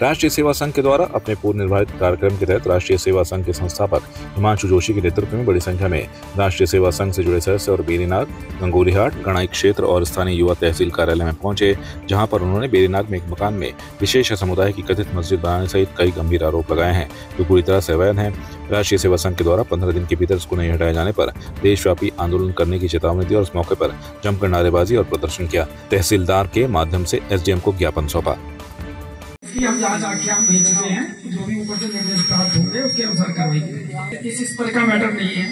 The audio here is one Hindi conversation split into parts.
राष्ट्रीय सेवा संघ के द्वारा अपने पूर्व निर्धारित कार्यक्रम के तहत राष्ट्रीय सेवा संघ के संस्थापक हिमांशु जोशी के नेतृत्व में बड़ी संख्या में राष्ट्रीय सेवा संघ से जुड़े सदस्य और बेरीनाग, गंगोलीहाट, गणाई क्षेत्र और स्थानीय युवा तहसील कार्यालय में पहुंचे, जहां पर उन्होंने बेरीनाग में एक मकान में विशेष समुदाय की कथित मस्जिद बनाने सहित कई गंभीर आरोप लगाए हैं जो पूरी तरह से अवैध हैं। राष्ट्रीय सेवा संघ के द्वारा 15 दिन के भीतर इसको नहीं हटाए जाने पर देशव्यापी आंदोलन करने की चेतावनी दी और इस मौके पर जमकर नारेबाजी और प्रदर्शन किया। तहसीलदार के माध्यम से एसडीएम को ज्ञापन सौंपा। हम यहाँ जाके हम भेज चुके हैं, जो भी ऊपर से निर्देश प्राप्त होंगे उसके अनुसार कार्रवाई करेंगे। इस पर का मैटर नहीं है,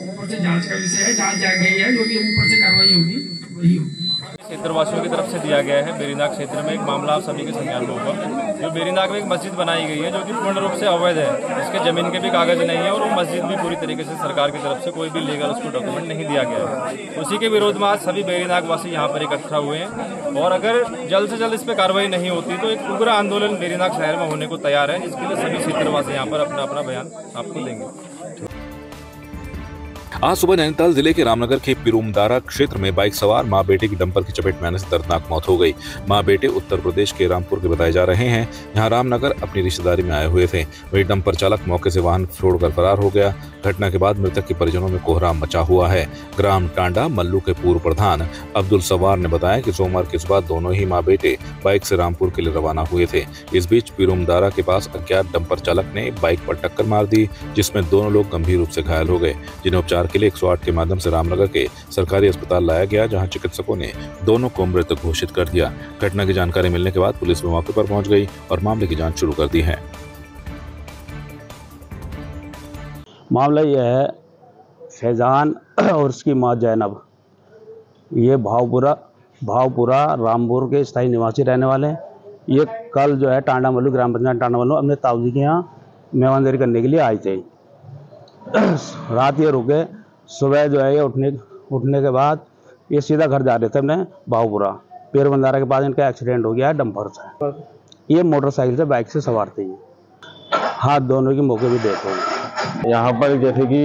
ऊपर से जांच का विषय है, जांच जा गई है, जो भी ऊपर से कार्रवाई होगी वही होगी। क्षेत्रवासियों की तरफ से दिया गया है बेरीनाग क्षेत्र में एक मामला आप सभी के संज्ञान में होगा। जो बेरीनाग में एक मस्जिद बनाई गई है जो कि पूर्ण रूप से अवैध है, इसके जमीन के भी कागज नहीं है और वो मस्जिद भी पूरी तरीके से सरकार की तरफ से कोई भी लीगल उसको डॉक्यूमेंट नहीं दिया गया है। उसी के विरोध में आज सभी बेरीनाग वासी यहाँ पर इकट्ठा हुए हैं और अगर जल्द से जल्द इस पर कार्रवाई नहीं होती तो एक उग्र आंदोलन बेरीनाग शहर में होने को तैयार है, जिसके लिए सभी क्षेत्रवासी यहाँ पर अपना अपना बयान आपको देंगे। आज सुबह नैनीताल जिले के रामनगर के पिरुमदारा क्षेत्र में बाइक सवार मां बेटे की डंपर की चपेट में आने से दर्दनाक मौत हो गई। मां बेटे उत्तर प्रदेश के रामपुर के बताए जा रहे हैं। यहां रामनगर अपनी रिश्तेदारी में आए हुए थे। वही डंपर चालक मौके से वाहन छोड़कर फरार हो गया। घटना के बाद मृतक के परिजनों में कोहराम मचा हुआ है। ग्राम टांडा मल्लू के पूर्व प्रधान अब्दुल सवार ने बताया कि सोमवार के सुबह दोनों ही मां बेटे बाइक से रामपुर के लिए रवाना हुए थे। इस बीच पिरुमदारा के पास अज्ञात डंपर चालक ने बाइक पर टक्कर मार दी, जिसमें दोनों लोग गंभीर रूप से घायल हो गए, जिन्हें उपचार के लिए 108 के माध्यम से रामनगर के सरकारी अस्पताल लाया गया, जहां चिकित्सकों ने दोनों को मृत घोषित कर दिया। घटना की जानकारी मिलने के बाद पुलिस मौके पर पहुंच गई और मामले की जांच शुरू कर दी है। मामला यह है, फैजान और उसकी मां जैनब ये भावपुरा रामपुर के स्थायी निवासी रहने वाले हैं। ये कल जो है टांडा मल्लू ग्राम पंचायत टांडा मल्लू अपने ताऊजी के यहाँ मेहमानदारी करने के लिए आए थे। रात ये रुके, सुबह जो है ये उठने के बाद ये सीधा घर जा रहे थे अपने भावपुरा। पिरुमदारा के पास इनका एक्सीडेंट हो गया है डंपर से। ये मोटरसाइकिल से बाइक से सवार थे। हाँ, दोनों की मौके भी डेथ हो गई। यहाँ पर जैसे कि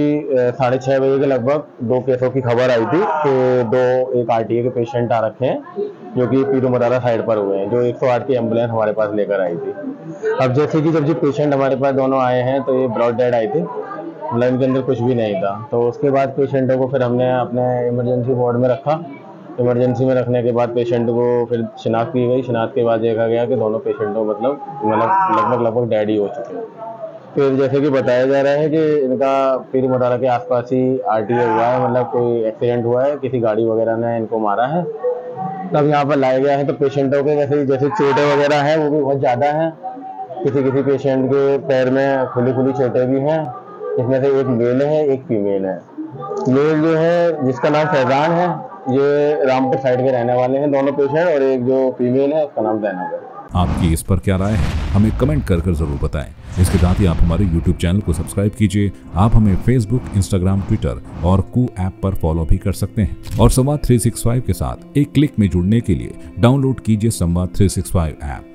6:30 बजे के लगभग 2 केसों की खबर आई थी कि एक आरटीए के पेशेंट आ रखे हैं जो कि पिरुमदारा साइड पर हुए हैं, जो 108 की एम्बुलेंस हमारे पास लेकर आई थी। अब जैसे कि जब पेशेंट हमारे पास दोनों आए हैं तो ये ब्रॉड डेड आए थे, मतलब इनके अंदर कुछ भी नहीं था। तो उसके बाद पेशेंटों को फिर हमने अपने इमरजेंसी वार्ड में रखा। इमरजेंसी में रखने के बाद पेशेंट को फिर शिनाख्त की गई। शिनाख्त के बाद देखा गया कि दोनों पेशेंटों मतलब लगभग डेड ही हो चुके हैं। फिर जैसे कि बताया जा रहा है कि इनका पिरुमदारा के आसपास ही आरटीए हुआ है, मतलब कोई एक्सीडेंट हुआ है, किसी गाड़ी वगैरह ने इनको मारा है। तब यहाँ पर लाया गया है तो पेशेंटों के जैसे चोटें वगैरह हैं वो भी बहुत ज़्यादा हैं। किसी पेशेंट के पैर में खुली चोटें भी हैं, इसमें से एक मेल है एक फीमेल है। मेल जो है जिसका नाम फैजान है, ये रामपुर साइड के रहने वाले हैं दोनों पेशेंट, और एक जो फीमेल है उसका नाम जैनब है। आपकी इस पर क्या राय है, हमें कमेंट कर जरूर बताएं। इसके साथ ही आप हमारे YouTube चैनल को सब्सक्राइब कीजिए। आप हमें Facebook, Instagram, Twitter और कू ऐप पर फॉलो भी कर सकते हैं। और संवाद 365 के साथ एक क्लिक में जुड़ने के लिए डाउनलोड कीजिए संवाद 365 ऐप।